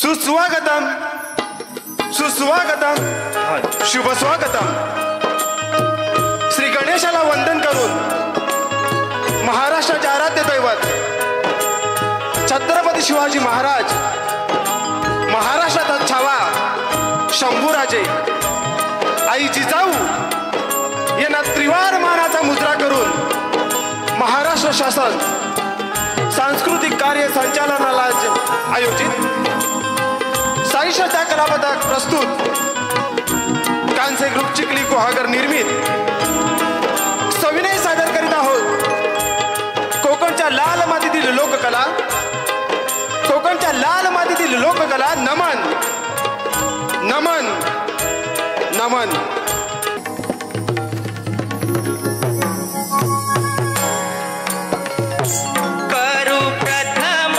सुस्वागतम सुस्वागतम शुभ स्वागतम. श्री गणेशाला वंदन करून महाराष्ट्राचे आराध्य दैवत छत्रपती शिवाजी महाराज, महाराष्ट्राचा छावा शंभूराजे, आई जिजाऊ यांना त्रिवार मानाचा मुद्रा करून महाराष्ट्र शासन सांस्कृतिक कार्य संचालनाला आयोजित साईश्रद्धा कला पथक प्रस्तुत कांसे ग्रुप चिखली गुहागर निर्मित सविनय सादर करीत आहोत. कोकणच्या लाल मातीतील लोककला, कोकणच्या लाल मातीतील लोककला. नमन नमन नमन. करू प्रथम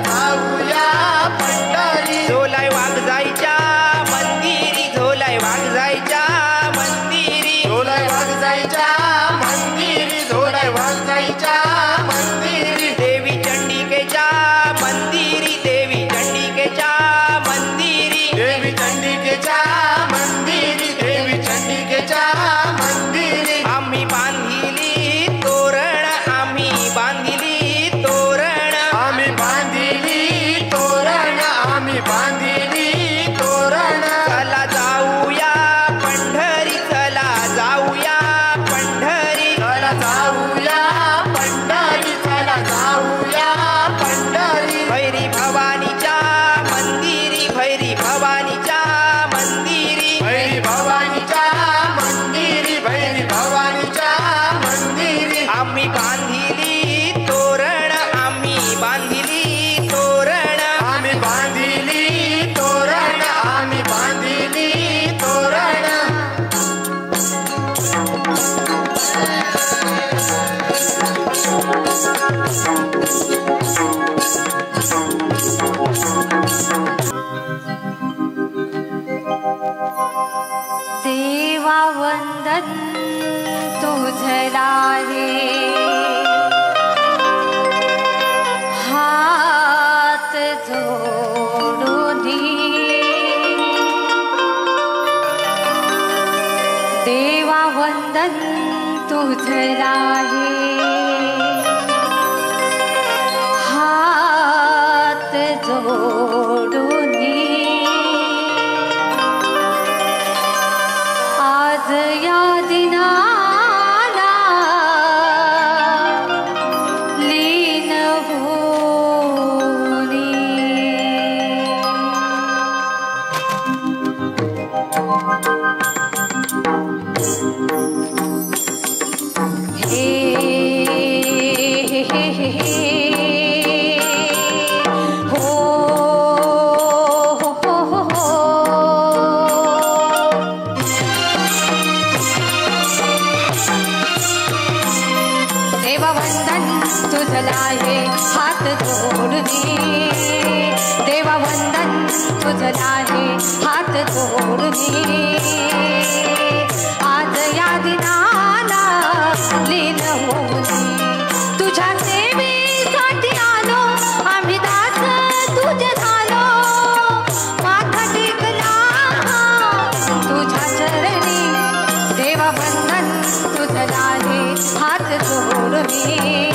जाऊया पंढरी झोलाय वाघ जायच्या मंदिरी झोलाय वाघ जायच्या मंदिरी झोलाय वाघ जायच्या मंदिरी झोलाय वाघ जायच्या मंदिरी देवी चंडिकेच्या मंदिरी देवी चंडिकेच्या मंदिरी देवी चंडिकेच्या मंदिरी देवी चंडिकेच्या मंदिरी आम्ही बांधिली तोरण आम्ही बांधिली तोरण आम्ही बांधिली तोरण आम्ही बांधिली तोरण चला जाऊया पंढरी चला जाऊया पंढरी चला जाऊया पंढरी चला जाऊया पंढरी भैरी भवानीच्या मंदिरी भैरी भवानीच्या मंदिरी भैरी भवानीच्या मंदिरी भैरी भवानीच्या मंदिरी आम्ही बांधिली तोरण आम्ही बांधिली तोरण आम्ही बांधिली तोरण आम्ही बांधिली तोरण देवा वंदन तुझला रे हात जोडूनी देवा वंदन तुझला रे हात जोडूनी आज या दिनाला लीन होनी देवा वंदन तुझला हे हात जोडूनी देवा वंदन तुझला हे हात जोडूनी आज या दिनाला लीन होऊनी तुझ्या सेवेसाठी आलो आम्ही दास तुझे झालो माथा टेकला तुझ्या चरणी देवा वंदन तुझला हे हात जोडूनी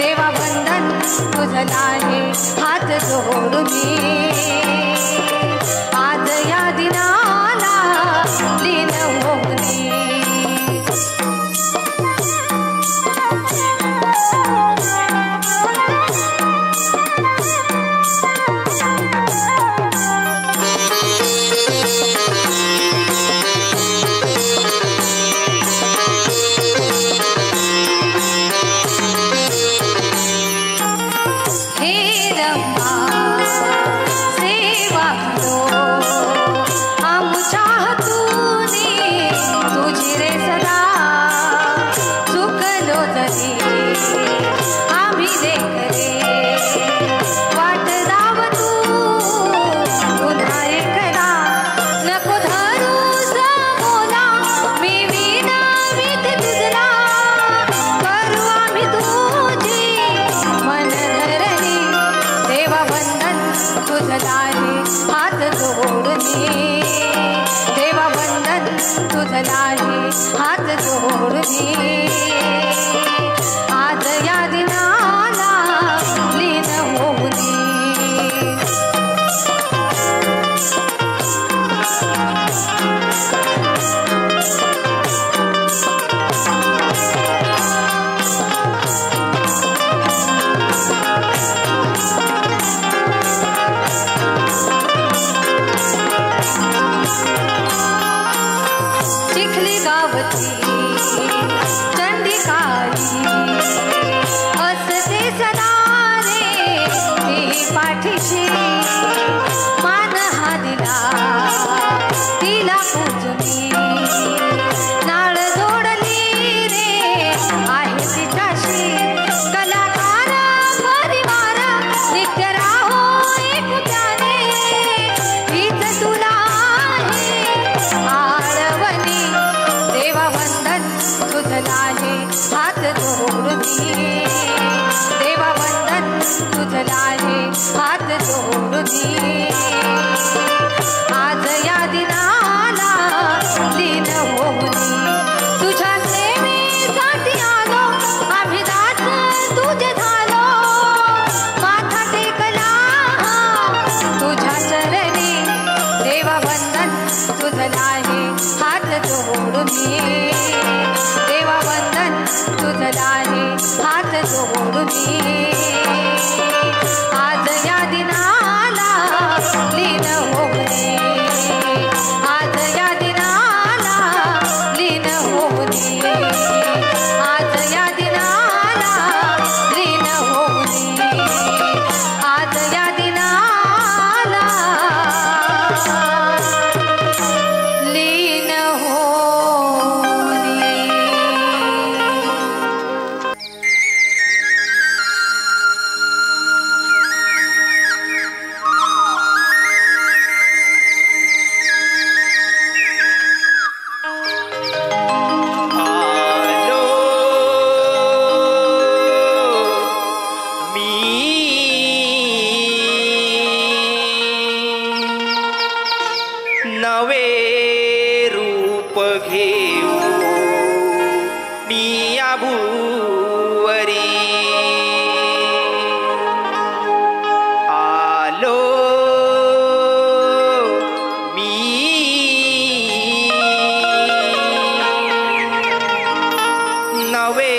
देवा वंदन तुझला हे हात जोडूनी आज या दिनाला लीन होऊनी हे रम्मा सेवा करो आमच्या हातूनी तुझी रे सदा चुकलो जरी आम्ही लेकरे वाट लाव तू पुन्हा एकदा नको धरू समोला मी विनवीत तुझला करू आम्ही तुझी मन धरणी देवा वंदन तुझला हे हात जोडूनी देवा वंदन तुझला हे हात जोडूनी आज या दिनाला लीन होऊनी चिखली गावची चंडिकाई भूवरी आलो मी नवे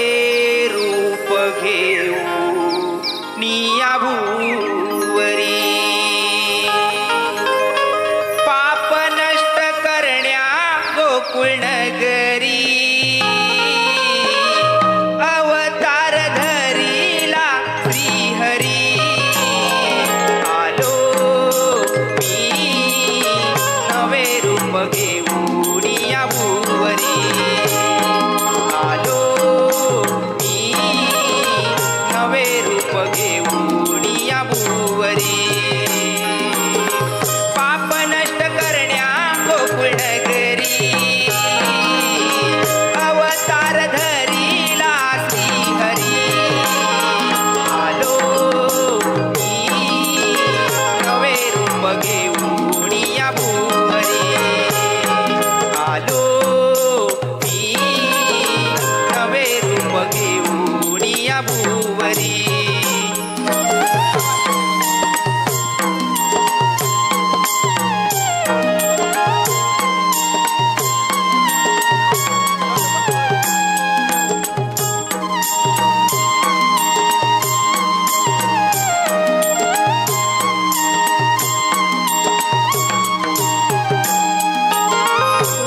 रूप घेऊ निया भूवरी पाप नष्ट करण्या गोकुळ नगरी अवतार धरीला श्रीहरी आलो मी नवे रूप घेऊन या भूवरी आलो मी नवे रूप घेऊन या भूवरी पाप नष्ट करण्या गोकुळ नगरी अवतार धरीला श्रीहरी आलो मी नवे रूप घेऊन या भूवरी आलो मी नवे रूप घेऊन या भूवरी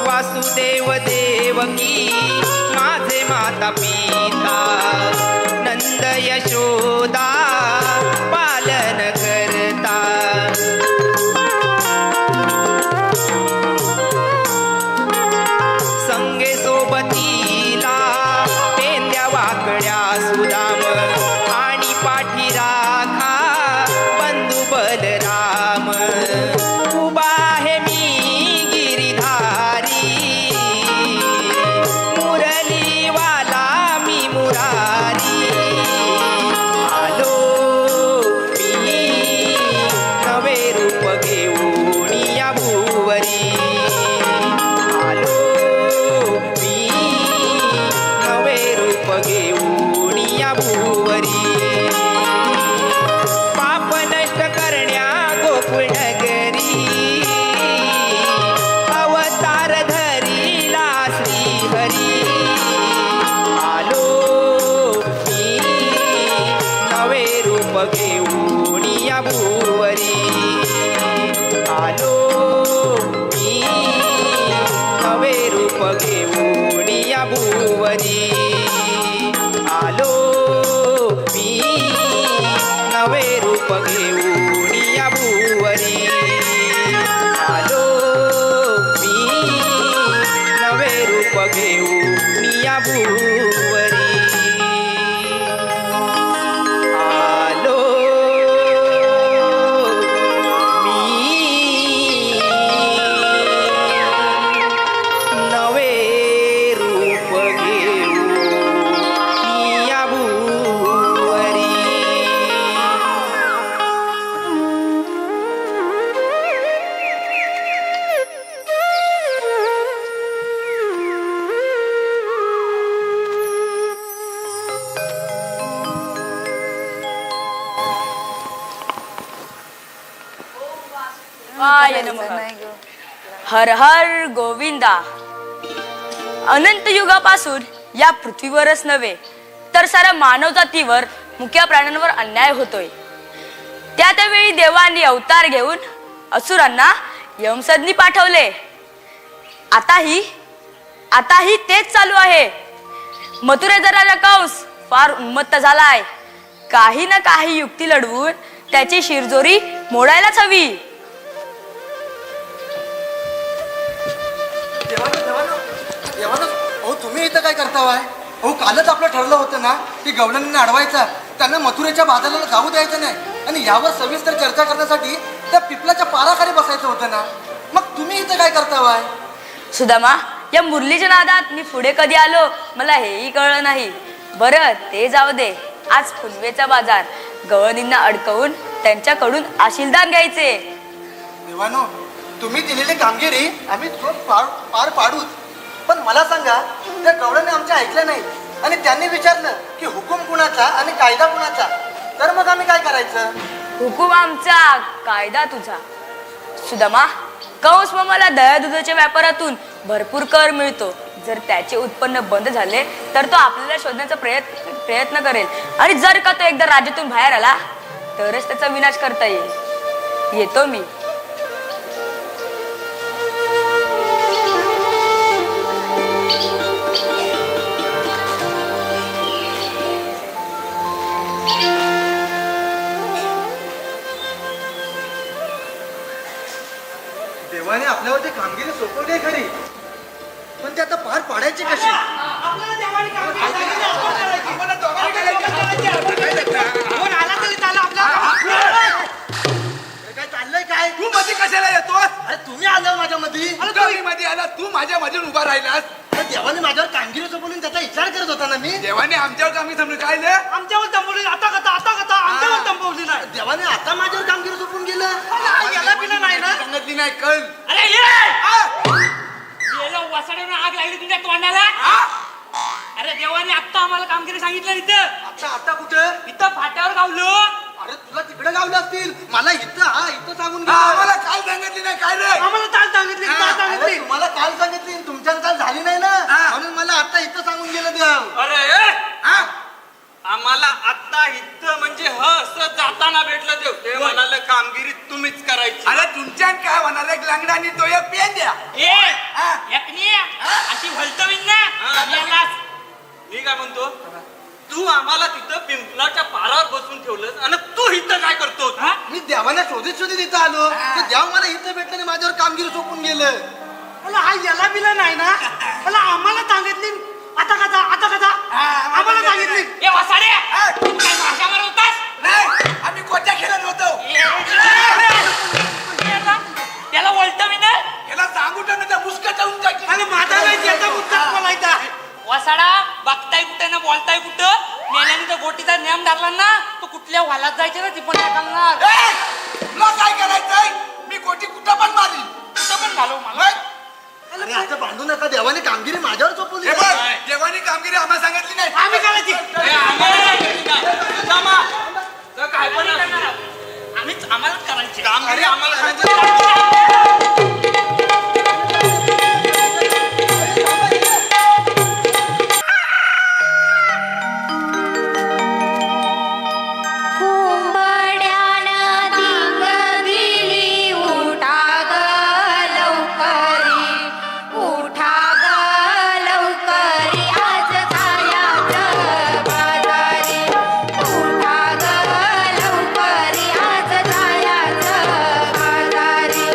वासुदेव देवकी माझे माता पिता नंद यशोदा पालन करता संगे सोबतीला पेंद्या वाकड्या सुदाम आणि पाठी राखा बंधू बलराम उभा आहे मी गिरिधारी मुरलीवाला मी मुरारी आलो मी नवे रूप घेऊन या भूवरी आलो मी नवे रूप घेऊन या भूवरी पाप नष्ट करण्या गोकुळ नगरी अवतार धरीला श्रीहरी आलो मी नवे रूप घेऊन या भूवरी आलो मी नवे रूप घेऊन या भूवरी आलो मी नवे रूप घेऊन या भूवरी आलो मी नवे रूप घेऊन या भूवरी आलो मी नवे रूप घेऊन या भूवरी वाय नमः. हर हर गोविंदा. अनंत युगापासून या पृथ्वीवरच नव्हे तर साऱ्या मानवजातीवर मुक्या प्राण्यांवर अन्याय होतोय. त्यावेळी देवांनी अवतार घेऊन असुरांना यमसदनी पाठवले. आताही तेच चालू आहे. मथुरेचा राजा कंस फार उन्मत्त झालाय. काही ना काही युक्ती लढवून त्याची शिरजोरी मोडायलाच हवी. अहो तुम्ही इथं काय करतावाय? अहो कालच आपलं ठरलं होतं ना की गवळणींना अडवायचा, त्यांना मथुरेच्या बाजाराला जाऊ द्यायचं नाही आणि यावर सविस्तर चर्चा करण्यासाठी त्या पिपलाच्या पाराखाली बसायचं होतं ना. मग तुम्ही इथं काय करतावाय? सुदामा, या मुरलीच्या नादात मी पुढे कधी आलो मला हेही कळलं नाही. बरं ते जाऊ दे. आज पुनवेचा बाजार, गवळणींना अडकवून त्यांच्याकडून आशीलदान घ्यायचे. देवानो, तुम्ही दिलेली कामगिरी आम्ही पार पाडूच, पण मला सांगा त्या गवळणी आमच्या ऐकल्या नाही आणि त्यांनी विचारलं की हुकूम कुणाचा आणि कायदा कुणाचा, तर मग आम्ही काय करायचं? हुकूम आमचा, कायदा तुझा. सुदामा, कंस मला दया दुधाच्या व्यापारातून भरपूर कर मिळतो. जर त्याचे उत्पन्न बंद झाले तर तो आपल्याला शोधण्याचा प्रयत्न करेल, आणि जर का तो एकदा राज्यातून बाहेर आला तरच त्याचा विनाश करता येईल. येतो मी. देवाने आपल्यावरती कामगिरी सोपवली आहे खरी, पण ते आता पार पाडायची कशी? काय चाललंय काय? तू मध्ये कशाला येतो? अरे तुम्ही आला माझ्या मध्ये. मध्ये आला तू, माझ्या मध्ये उभा राहिलास. देवाने माझ्यावर कामगिरी सोपवली, त्याचा विचार करत होता ना मी. देवाने आमच्यावर कामी समजून काय नाही. आमच्यावर दंबवली, आता कथा आमच्यावर दंबवली नाही. देवाने आता माझ्यावर कामगिरी सोपून गेलं. याला बिना नाही ना सांगितली नाही कळ. अरे वसाड्यावर आग लागली तुमच्या तोंडाला. अरे देवाने आता आम्हाला कामगिरी सांगितलं इथं. आता कुठं? इथं फाट्यावर गावलो. अरे तुला तिकडे गावले असतील, मला इथं सांगून आम्हाला काल सांगितली नाही काय रे. आम्हाला काल सांगितली अरे, तुम्हाला काल सांगितली, तुमच्या काल झाली नाही ना, म्हणून मला आता इथं सांगून गेलं देव. अरे आम्हाला आता इथं म्हणजे असं जाताना भेटलं देव. ते म्हणाले कामगिरी तुम्हीच करायची. अरे तुमच्या काय होणार एक लंगडा आणि तो एक पेन द्या. अशी भलतवीन ना. मी काय म्हणतो, तू आम्हाला तिथं पिंपलाच्या पारावर बसून ठेवलं आणि तू इथं काय करतो? मी देवाला शोधित इथं आलो, तर देव मला इथं भेटलं आणि माझ्यावर कामगिरी सोपून गेलं. हा याला बिला नाही ना. मला आम्हाला सांगितली आता कथा आम्हाला सांगितली. ए वासाड्या, तू काय भाषा मारवतास? नाही आम्ही कोट्या खेळत होतो. त्याला वळतवी ना. याला सांगू टाक त्या मुस्का टाकून टाकी. आणि माझा नाही त्याचा मुद्दा बोलायचा आहे. वासाडा, बघताय कुठे ना बोलताय कुठं. मेल्याने तर गोटीचा नियम धरला ना, तो कुठल्या वालात जायचे ना ती पण नाही घालणार. तुला काय करायचंय? मी कोटी कुठं पण मारी, कुठं पण घालव मला. अरे आता भांडू नका, देवाने कामगिरी माझ्यावर सोपवली. हे बघ, देवानी कामगिरी आम्हाला सांगितली नाही. आम्ही करायची. काय पण आम्हीच आम्हालाच करायची कामगिरी. आम्हाला कुंबड्यानं धिंग दिली, उठा ग लवकरी, उठा ग लवकरी, आज जायाचं बाजारी, उठा ग लवकरी, आज जायाचं बाजारी.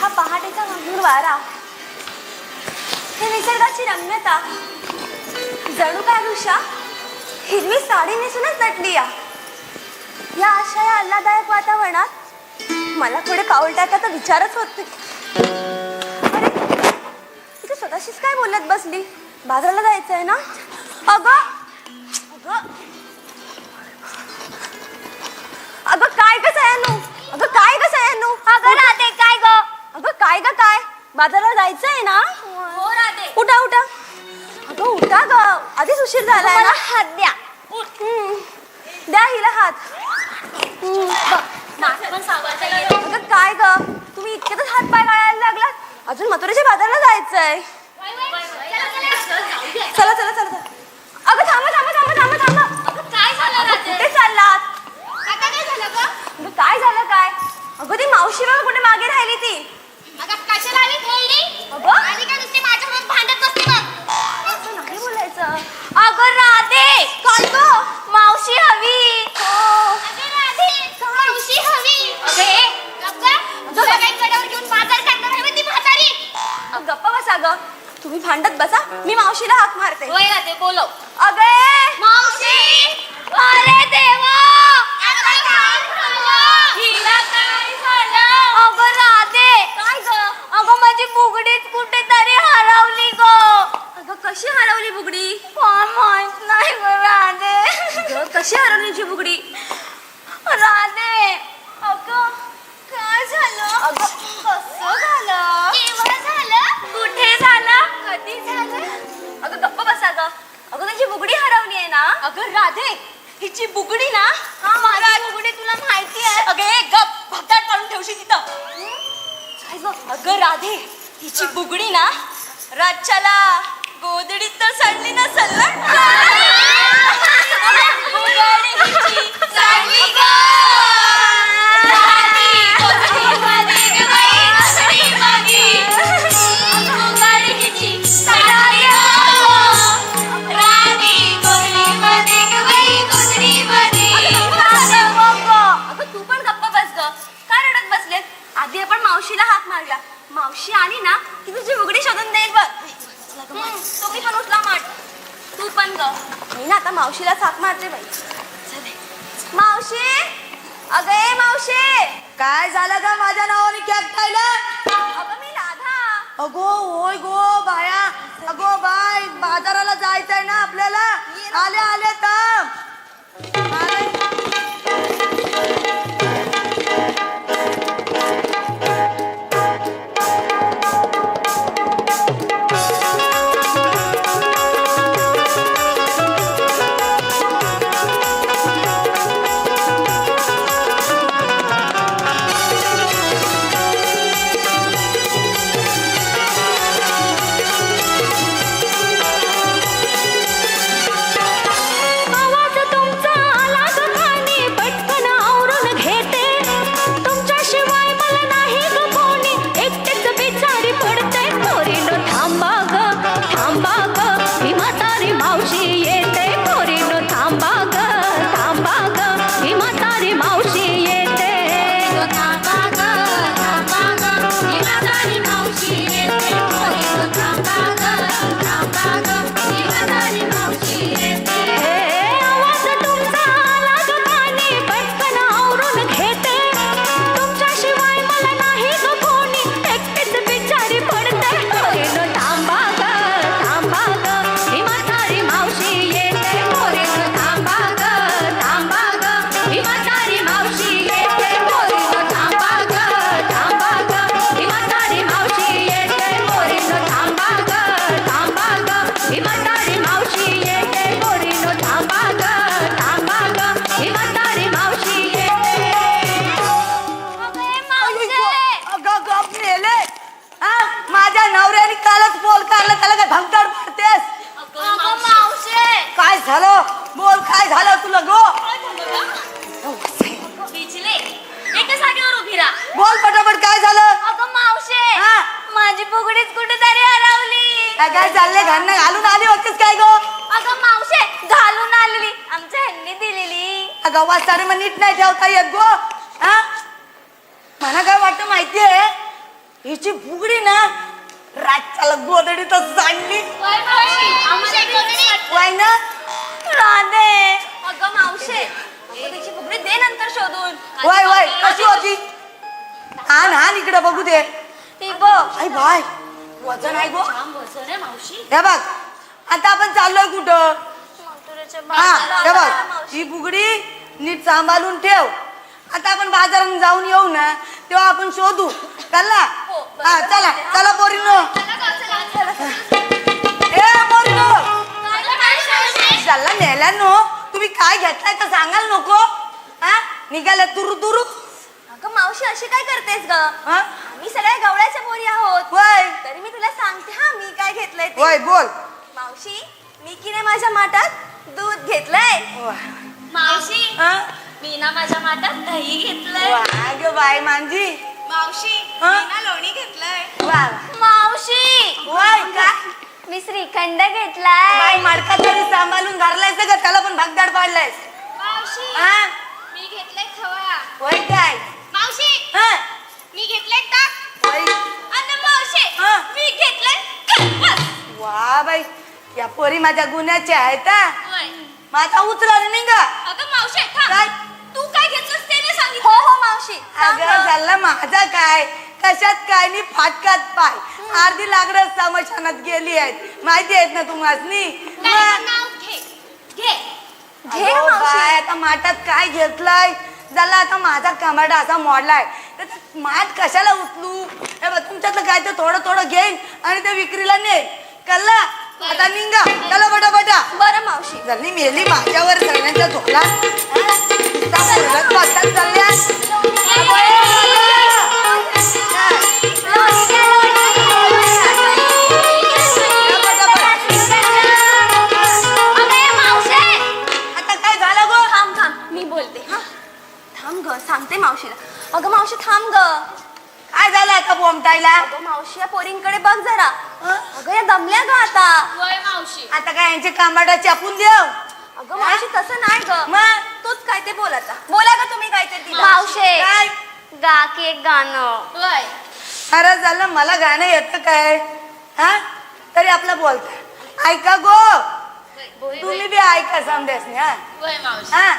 हा पहाटेचा मधुर वारा, हे निसर्गाची रम्यता, जणू काय ऋषा हिरवी साडी नेसूनच नटली या अशा या आल्हादायक वातावरणात मला थोडे पाऊल टाकायचा विचारच होत नाही. अरे तू स्वतःशीच काय बोलत बसली? बाजाराला जायचंय ना? अगं अगं अगं काय ग सयानू? अगं काय ग सयानू? अगं राधे काय ग? अगं काय ग काय? बाजाराला जायचंय ना? हो राधे. उठा उठा. अगं उठा ग, आधीच उशीर झालाय ना. हात द्या. द्या हिला हात. अगं काय ग, तुम्ही इतक्यातच हात पाय गाळायला लागलात? अजून मथुरेच्या बाजाराला जायचंय. चला चला चला. अगं थांबा थांबा थांबा थांबा थांबा. अगं काय झालं? कुठे चाललात? आता काय झालं ग? अगं काय झालं काय? अगं ती मावशी बघ कुठे मागे राहिली ती. अगं कशाला आली खेळली? अगं आली काय नुसती माझ्याबरोबर भांडत बसली बघ. असं नाही बोलायचं. अगं राधे काय ग? मावशी हवी. हो अगं राधे मावशी हवी. तुला काही कड्यावर घेऊन बाजार करणार आहे ती म्हातारी. गप्पा बसा ग, तुम्ही भांडत बसा, मी मावशीला हाक मारते. होय राधे बोलव. अगे मावशी. अरे देवा आता काय झालं? हिला काय झालं? अगं राधे काय ग? अगं माझी बुगडीच कुठेतरी हरवली ग. अगं कशी हरवली बुगडी? कोण माहित नाही ग राधे. अगं कशी हरवली तुझी बुगडी? राधे अगं काय झालं? अगं कसं झालं? केव्हा झालं? कुठे झालं? कधी झालं? अगं गप्प बसा ग. अगं तुझी बुगडी हरवली आहे ना? अगं राधे हिची बुगडी ना? हा माझी बुगडी तुला माहिती आहे. अगं एक गप भगदाड काढून ठेवशी तिथं. काय ग? अगं राधे हिची बुगडी ना रातच्याला गोदडीत तर सडली नसेल ना? बुगडी हिची सडली ग. आधी आपण मावशीला हाक मारला, मावशी आली ना की तुझी बुगडी शोधून देईल बघ. तुम्ही पण उचला माठ. तू पण ग. मी ना आता मावशीला हाक मारते बाई. मावशी अगं ए मावशी. काय झालं का माझ्या नावाने कॅब खायला? अगं मी राधा. अगो होय गो बाया. अगो बाय बाजाराला जायचंय ना आपल्याला. आले आले थांब. आले. बोल पटापट काय झालं? अगं मावशे हा? माझी बुगडीच कुठेतरी हरवली. काय चाललंय घालणं घालून आली होतीस काय गो? अगं मावशे घालून आलेली, आमच्या ह्यांनी दिलेली. अगं वाचाडे मग नीट नाही ठेवता येत गो. हा मला काय वाटतं माहितीये हिची फुगडी ना रातच्याला गोदडीतच सांडली वय ना राधे. अगं मावशे, अगं तिची फुगडी दे नंतर शोधून. वय वय कशी होती आण इकडे बघू दे. ती बघ. आई बाय वजन आहे गो. वजन आहे मावशी. हे बघ आता आपण चाललोय कुठं. मथुरेच्या हा हे बाजाराला बघ मावशी. ही फुगडी नीट सांभाळून ठेव. आता आपण बाजारात जाऊन येऊ ना तेव्हा आपण शोधू कळला. हो, बरोबर. हा चला चला पोरीनो. ए पोरीनो चला नेल्यानो तुम्ही काय घेतलाय तर सांगाल नको. हा निघाल्या तुरु तुरु. अगं मावशी अशी काय करतेस ग. हा आम्ही सगळ्या गवळ्याच्या पोरी आहोत. वय तरी मी तुला सांगते हा मी काय घेतलंय ते. वय बोल. मावशी मी की नाही माझ्या माठात दूध घेतलंय. मावशी हा मी ना माझ्या माठात दही घेतलंय. वा ग बाय मांजी. मावशी हा? मी ना लोणी घेतलंय. वा मावशी वय काय मी श्रीखंड घेतलाय. बाई मडका तरी सांभाळून धरलायस का त्याला पण भागदाड पाडलायस. मावशी हा मी घेतलंय खवा. वय काय मावशी हा मी घेतलंय ताक. वय आणि मावशी हा. मी घेतलंय खसखस. वा बाई या पोरी माझ्या गुन्ह्याच्या आहेत हा. होय. माझा उचला नाही का. अगं मावशी थांब. काय तू काय घेतलंस ते नाही सांगितलं. हो हो मावशी अगं झालं माझा काय कशात काय नी फाटकात पाय. अर्धी लाकडं समशानात गेली आहेत माहिती आहेत ना तुम्हासनी. नाव घे घे घे अगं मावशी. बाय, आता माठात काय घेतलाय झाला आता माझा कमाडा असा मोडलाय तर ते माठ कशाला उचलू. हे बघ तुमच्यातलं काय ते थोडं थोडं घेईन आणि ते विक्रीला नेईन कल्ला. आता निघा चला बटा बटा. बरं मावशी. झाली मेली माझ्यावर सगळ्यांचा झोला. चालल्या आता काय झालं गो. थांब थांब मी बोलते हा. थांब ग सांगते मावशीला. अगं मावशी थांब ग. काय झालं आता बोमटायला. अगं मावशी या पोरींकडे बघ जरा. अगं या दमल्या ग आता. वय मावशी. आता काय यांचे कामाडा चापून देव. अगं मावशी तसं नाही ग. मग तूच काय ते बोलायचा. बोला का तुम्ही काय ते. मावशे. काय गा की एक गाणं. वय अरे झालं मला गाणं येतं काय हा तरी आपलं बोलता ऐका गो. तुम्ही बी ऐका समजेस हा. वय मावशी. हा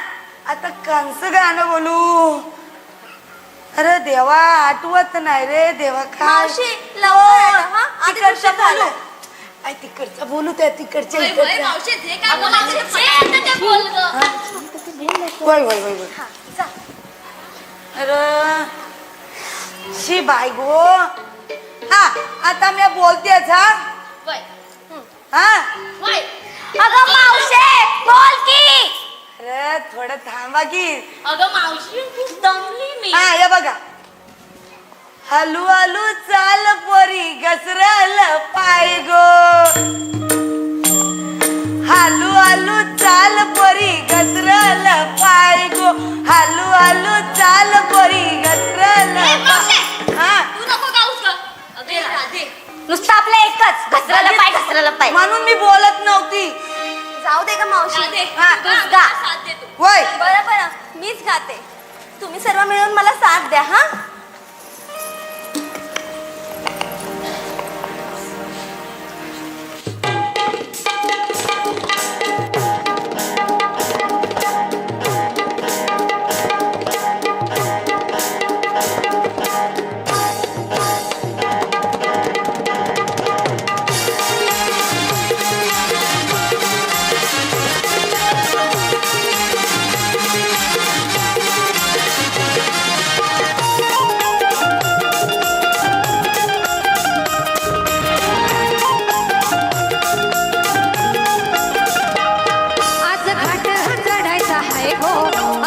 आता कंस गाणं बोलू. अरे देवा आठवत नाही रे देवा काय. मावशी लवकर आला, हा? आधी तिकडचं दुसरं बोलू. झालं. काय तिकडचं बोलू त्या तिकडच्या वय इकडच्या. मावशी जे काय बोलायचं जे येतं ते बोल ग. वय वय वय वय. हा जा. अरे शी बाय गो. हा आता मी बोलतेच हा. वय हा वय. अगं मावशी बोल की. अरे थोडं थांबा की. अगं मावशी खूप दमली मी. हा हे बघा. हलू हलू चाल पोरी घसरल पाय गो. हलू हलू चाल पोरी घसरल पाय गो. हलू हलू चाल पोरी घसरल हा तू नको गाऊस ग. अगं राधे नुसतं आपलं एकच घसरायला पाय घसरायला पाय. म्हणून मी बोलत नव्हती. जाऊ दे का मावशी. हा. तूच गा. वय बरं बरं मीच गाते. तुम्ही सर्व मिळून मला साथ द्या हा.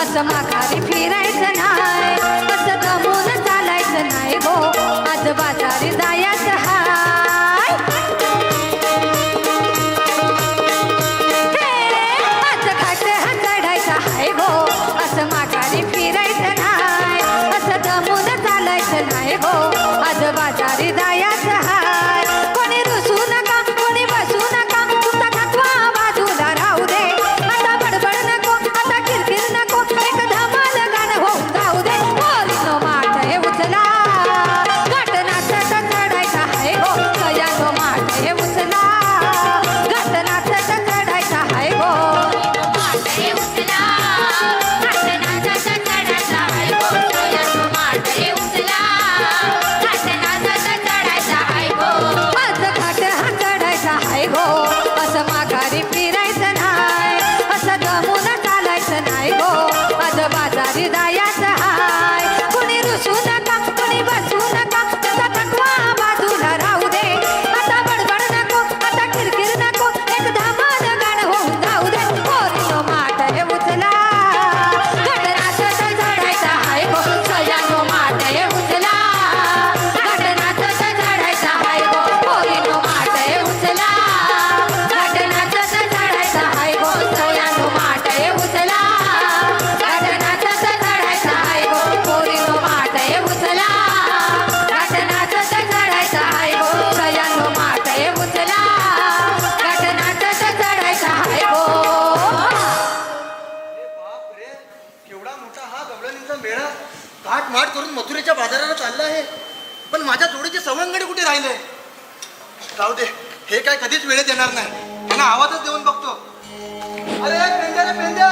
असं माघारी फिरायचं नाही, असं दमून चालायचं नाही हो, आज बाजारी जायचं हाय. आज घाट हा चढायचा हाय हो, असं माघारी फिरायचं नाही, असं दमून चालायचं नाही हो, आज बाजारी जायचं हाय. कोणी रुसू नका, कोणी बसू नका, तुमचा थकवा बाजूला राहू दे. आता बडबड नको, आता किरकिर नको, एक धमाल गाणं होऊन जाऊ दे. पोरीनो माठ हे उचला पण माझ्या जोडीचे सवंगडी कुठे राहिले? जाऊ दे, हे काय कधीच वेळेत येणार नाही. त्यांना आवाजच देऊन बघतो. अरे पेंड्या रे पेंड्या,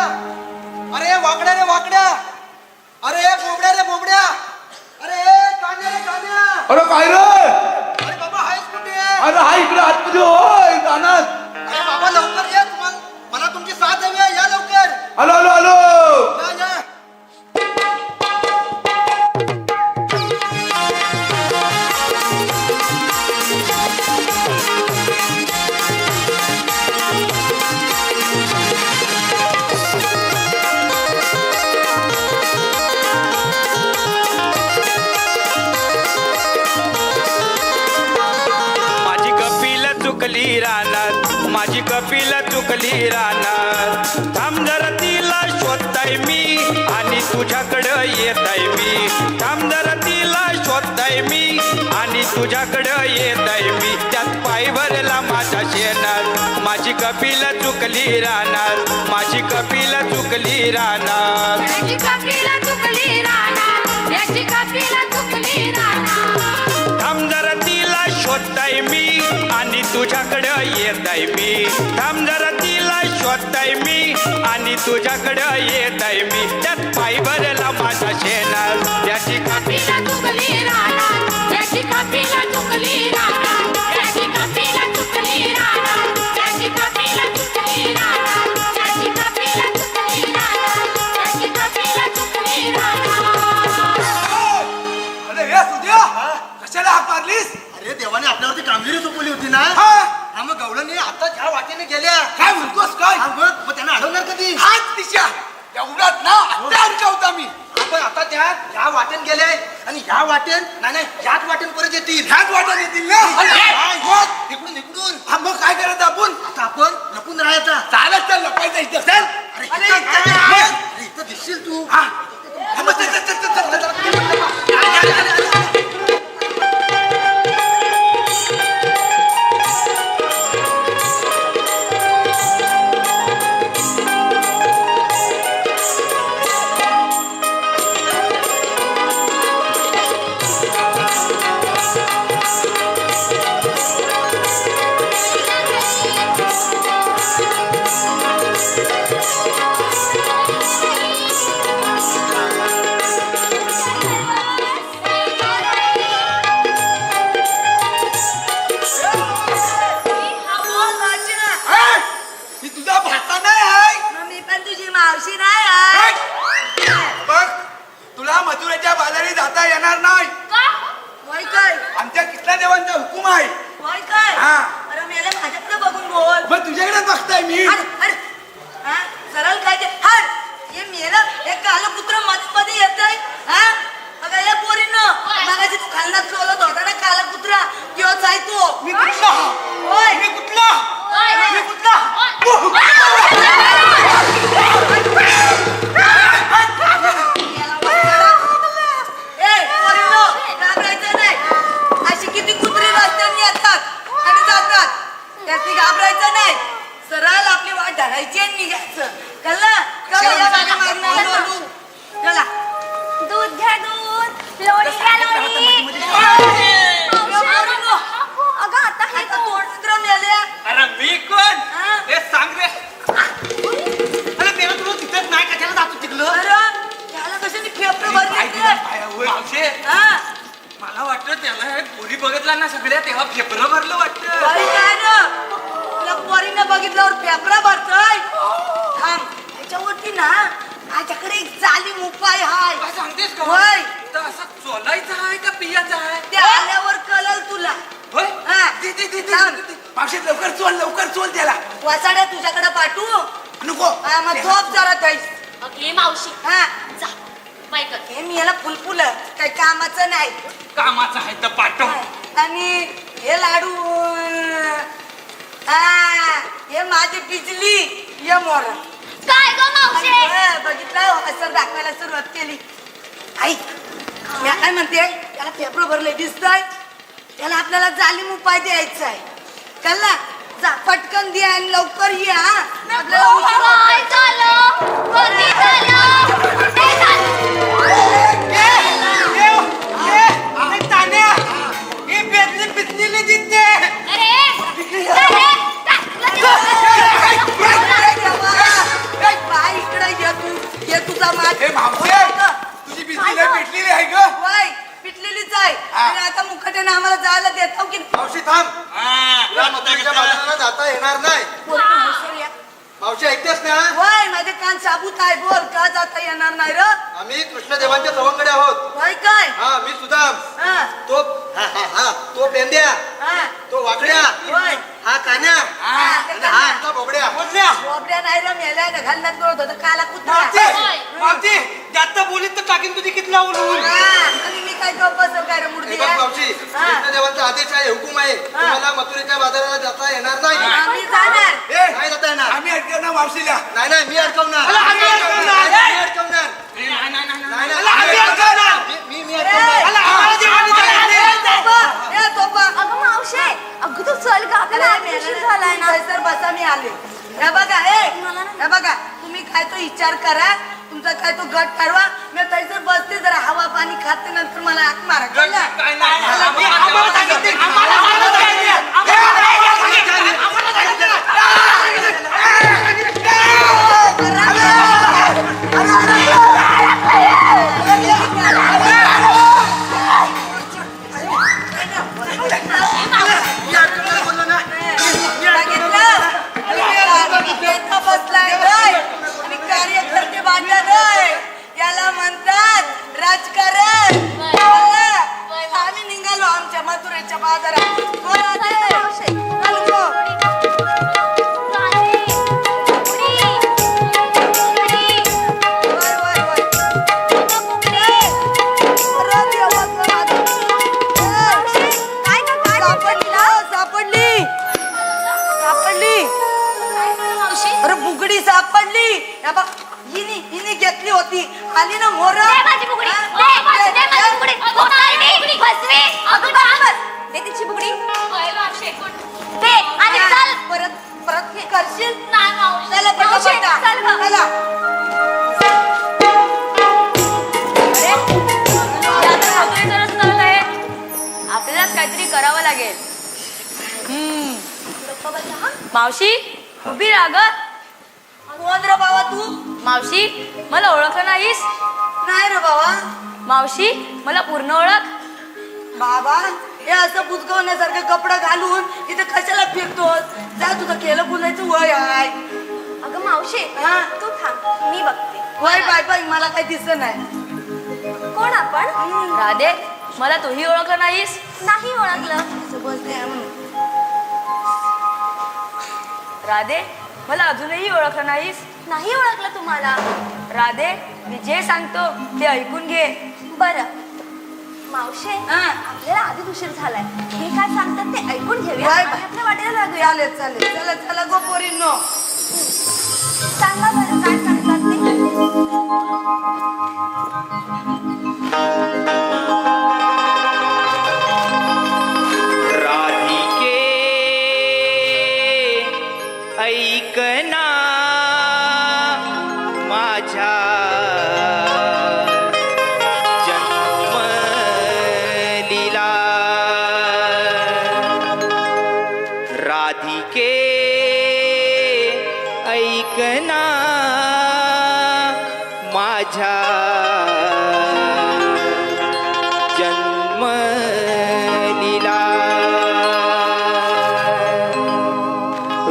अरे वाकड्या रे वाकड्या, अरे बोबड्या रे बोबड्या, अरे कान्या रे कान्या. अरे काय रे? अरे बाबा आहेस कुठे? अरे हा इकडे आतमध्ये होय रानात. अरे बाबा लवकर या, मला तुमची साथ हवी आहे, या लवकर. आलो आलो आलो. या या. माझी कपिल चुकली रानात, माझी कपिल चुकली रानात. थांब जरा तिला शोधताय मी आणि तुझ्याकडं येताय मी. थांब जरा तिला शोधताय मी आणि तुझ्याकडं येताय मी. त्यात पाय भरला माझ्या शेणात, माझी कपिल चुकली रानात, माझी कपिल चुकली रानात. याची कपिला चुकली रानात, याची कपिला चुकली रानात. थांब जरा तिला शोधताय मी आणि तुझ्याकडं येताय मी. थांब जरा तिला शोधताय मी आणि तुझ्याकडं येताय मी. त्यात पाय भरला माझा शेणात, याची कपिला चुकली रानात, याची कपिला चुकली रानात, याची कपिला चुकली रानात, याची कपिला चुकली रानात, याची कपिला चुकली रानात, याची कपिला चुकली रानात. अरे हे सुद्या, कशाला हाक मारलीस? अरे देवाने आपल्यावरती कामगिरी सोपवली होती ना. हा. हा मग गवळणी आता ज्या वाटेने गेल्या. काय म्हणतोस काय? हा मग त्यांना अडवणार कधी? हाच दिशा एवढ्यात ना आता अडकवता मी. आपण आता त्या ह्या वाटेन गेले आणि ह्या वाटेन नाही याच वाटेन परत येतील. ह्याच वाटत येतील ना. मग इकडून इकडून हा, मग काय करायचं आपण? आता आपण लपून राहायचा. चालत चल लपायचं इथं चल. अरे इथं दिसशील तू. हा. हा, मग चल, चल, चल, चल, चल. ही तुझा भाचा नाही आहे. मी पण तुझी मावशी नाही आहे. बघ, तुला मथुरेच्या बाजारी जाता येणार नाही. होय काय? आमच्या कृष्णा देवांचा हुकूम आहे. होय काय? हा. अरे मेले माझ्याकडे बघून बोल. मग तुझ्याकडे बघताय मी. अरे, अरे. हा? सरळ काय ते हट. हे मेलं हे कालं कुत्र मध्ये मध्ये येतंय. हा? अगं या पोरीनं मगाशी तू खालनात चोलत होता ना काला कुत्रा किंवाच आहे तो. मी कुठला? होय. मी कुठला? मी कुठला? ए, पोरींनो, घाबरायचं नाही. अशी किती कुत्री रस्त्याने येतात आणि जातात. त्याची घाबरायचं नाही. सरळ आपली वाट धरायची आणि निघायचं. कळलं? चला, या माझ्या मागनं बोलू. चला. दूध घ्या दूध, लोणी घ्या लोणी. पोरींनो, अगं आता हे आता तोंड कुत्रं मेल्या. अरे मी कोण? हा? हे सांग रे. अरे तेव्हा तुला तिथेच नाही कशाला जातो तिकडं? बरं, त्याला कशाने फेफडं भरले? मावशे, हा? मला वाटतं त्याला हे पोरी बघितला ना सगळ्या तेव्हा फेफरं भरलं वाटतं. बाई काय ना? तुला पोरीनं बघितल्यावर फेफडा भरतोय. थांब, त्याच्यावरती ना माझ्याकडे एक जालीम उपाय हाय. काय सांगतेस का? होय. तर असा चोलायचा आहे का पियाचा आहे? ते आल्यावर कळल तुला. होय? हा. दे, दे, दे, दे, थांब. दे, दे. मावशी लवकर चोल लवकर चोल त्याला. वासाड्या तुझ्याकडे पाठवू. नको. हा, मग झोप जरा थैस. अगे मावशी हा, जा बायकर. हे मी याला फुलफुल काही कामाचं नाही. कामाचा आहे तर पाठव. आणि हे लाडू हा, हे माझी बिजली ये मोर. काय ग मावशी? बघितलं असं दाखवायला सुरुवात केली. आई मी काय म्हणते त्याला पेपर भरले दिसतंय. त्याला आपल्याला जालीम उपाय द्यायचा आहे. कळला? जा पटकन दे आणि लवकर ये. हा आपल्याला उशीर होतोय. काय झालं? कधी झालं? ते झालं. अरे तान्या, वाटेने आम्हाला जायला देतो की मावशी थांब तुला मथुरेच्या बाजाराला जाता येणार नाही मावशी ऐकतेस ना वय माझे कान साबूत आहे बोल का जाता येणार नाही र आम्ही कृष्णदेवांच्या सवंगडे आहोत वय काय हा मी सुदाम हा तो तो पेंद्या हा तो वाकड्या वय हा कान्या आणि हा आमचा बोबड्या बोबड्या नाही र मेल्या ना घालण्यात गळत होतं काला कुत्रा मावशी जास्त बोलीत तर टाकीन तुझी कितला उलवून आणि मी काय गप्प बसेल काय रे हे मूर्ती बघ मावशी कृष्णदेवांचा आदेश आहे हुकूम आहे तुम्हाला मथुरेच्या बाजाराला जाता येणार नाही आम्ही जाणार नाही जाता येणार आम्ही ऐकतो ना मावशीला नाही नाही मी अडकवणार आम्ही अडकवणार. नाही, मी अडकवणार नाही आम्ही अडकवणार. मी अडकवणार अगं मावशे अगं तू चल का आपल्याला आज उशीर झालाय ना सर बसा मी आले हे बघा हे बघा तुम्ही काय तो विचार करा तुमचा काय तो गट ठरवा मी तैसर बसते जरा हवा पाणी खाते नंतर मला हाक मारा कळलं? आम्हाला सांगितले कार्यकर्ते याला म्हणतात राजकारण आम्ही निघालो आमच्या मथुरेच्या बाजारात अरे बुगडी सापडली हिने घेतली होती आली ना मोर परत परत करशील चला पटापटा. चला. आपल्यालाच काहीतरी करावं लागेल. मावशी उभी राहा ग. कोण रे बाबा तू मावशी मला ओळखलं नाहीस? नाही रे बाबा मावशी मला पूर्ण ओळख. बाबा हे असं बुजगवण्यासारखं कपडा घालून इथे कशाला फिरतोस जा तुझं केलं बोलायचं वय आहे. अगं मावशे हा? तू थांब मी बघते वय बाय बाय मला काही दिसत नाही. कोण आपण राधे मला तूही ओळखलं नाहीस? नाही ओळखलं असं बोलते आहे म्हणून. राधे मला अजूनही ओळखलं नाहीस? नाही ओळखलं तुम्हाला राधे मी जे सांगतो ते ऐकून घे. बरं मावशे हा. आपल्याला आधीच उशीर झालाय हे काय सांगतात ते ऐकून घेऊया बाय, आणि बाय. आपल्या वाटेला लागूया. चालेल चालेल चला चला गो पोरींनो. सांगा बरं काय सांगतात ते. राधिके ऐकना माझ्या जन्मलीला राधिके ऐकना माझ्या जन्मलीला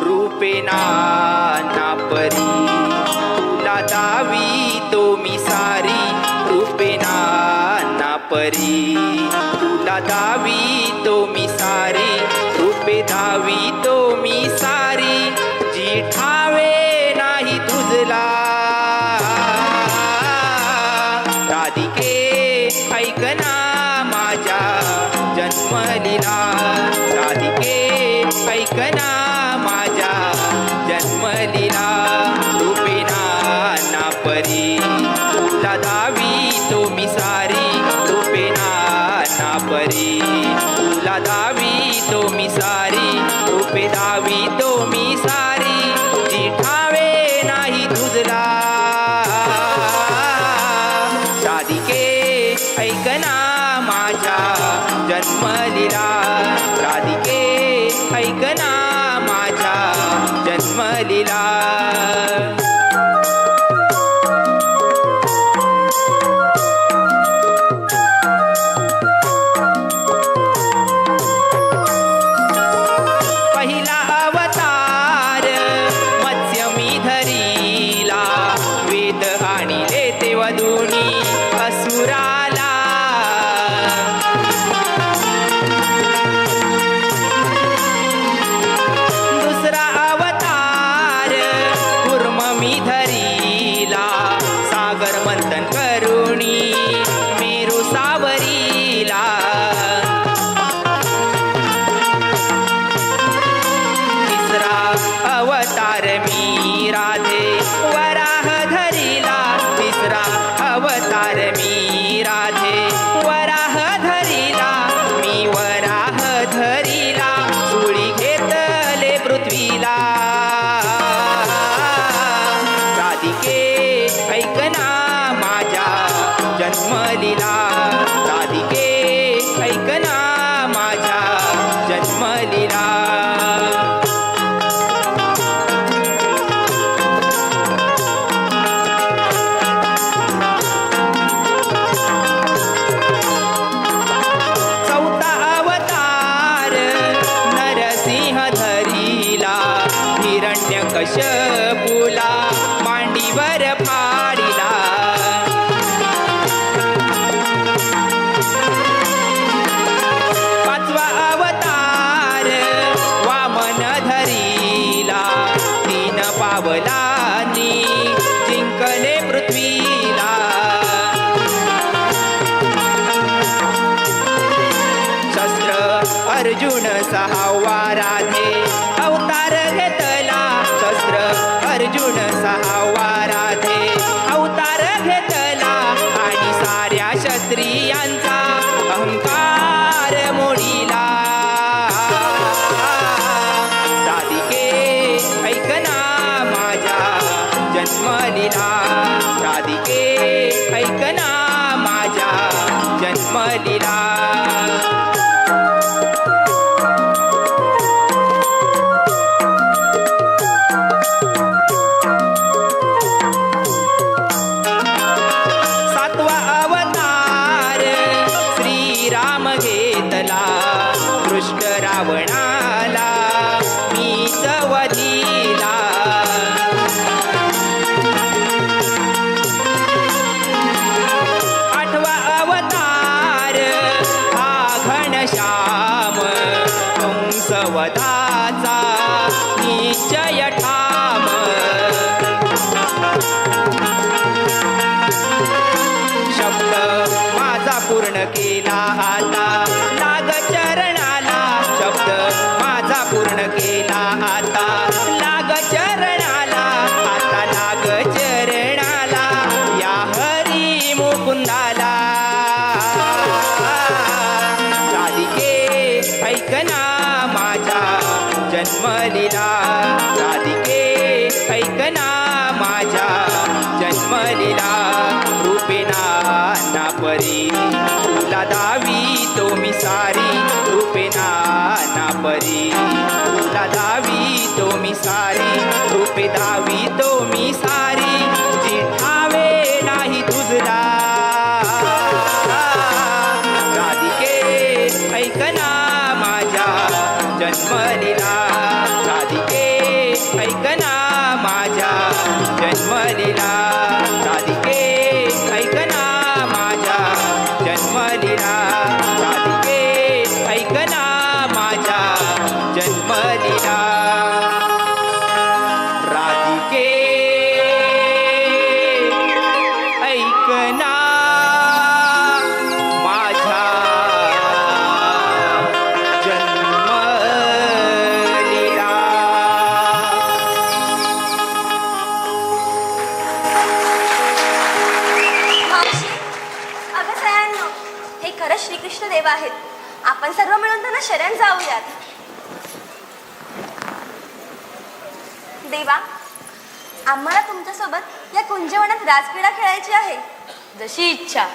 रूपेना नापरी तुला दावी तो मी सारी रूपेना नापरी तुला दावी तो मी सारी रूपे धावी तो मी सारी जी ठावे नाही तुझला राधिके ऐकना माझ्या जन्मलीला राधिके ऐकना माझ्या जन्मलीला रूपेना नापरी तुला दावी तो मी सारी रूपेना नापरी तुला दावी तो मी सारी रूपे दावी तो मी सारी जी ठावे नाही तुझला राधिके ऐकना माझ्या जन्मलीला राधिके ऐकना माझ्या जन्मलीला जन्मलीला राधिके ऐकना माझ्या जन्मलीला चौथा अवतार नरसिंह धरिला हिरण्यकश्यपूला मांडीवर फाडिला पाचवा अवतार वामन धरिला तीन पावलांनी जिंकले पृथ्वीला शस्त्र अर्जुन सहावा राधे अवतार घेतला शस्त्र अर्जुन सहावा राधे अवतार घेतला आणि साऱ्या क्षत्रियांचा अहंकार मोडीला राधिके ऐकना माझ्या जन्मलीला राधिके ऐकना माझ्या जन्मलीला सातवा अवतार श्रीराम घेतला दृष्ट रावणाला मीच वधिला आठवा अवतार हा घनश्याम कंसवधाचा निश्चय ठाम शब्द माझा पूर्ण केला आता लाग चरणाला शब्द माझा पूर्ण केला आता लाग चरणाला आता लाग चरणाला या हरी मुकुंदाला राधिके ऐकना माझ्या जन्मलीला राधिके ऐकना माझ्या जन्मलीला रूपेना ना परी तुला दावी तो मी सारी रूपेना ना परी तुला दावी तो मी सारी रूपे दावी तो मी सारी जी ठावे नाही तुझला राधिके ऐकना माझ्या जन्मलीला राधिके ऐकना माझ्या जन्मलीला राधिके ऐकना माझ्या जन्मलीला राधिके ऐकना माझ्या जन्मलीला राधिके ऐकना माझ्या जन्मलीला मावशी अगं सयांनो हे खरंच श्रीकृष्ण देव आहेत आपण सर्व मिळून त्यांना शरण जाऊयात देवा आम्हाला तुमच्यासोबत या कुंजवनात राजक्रीडा खेळायची आहे जशी इच्छा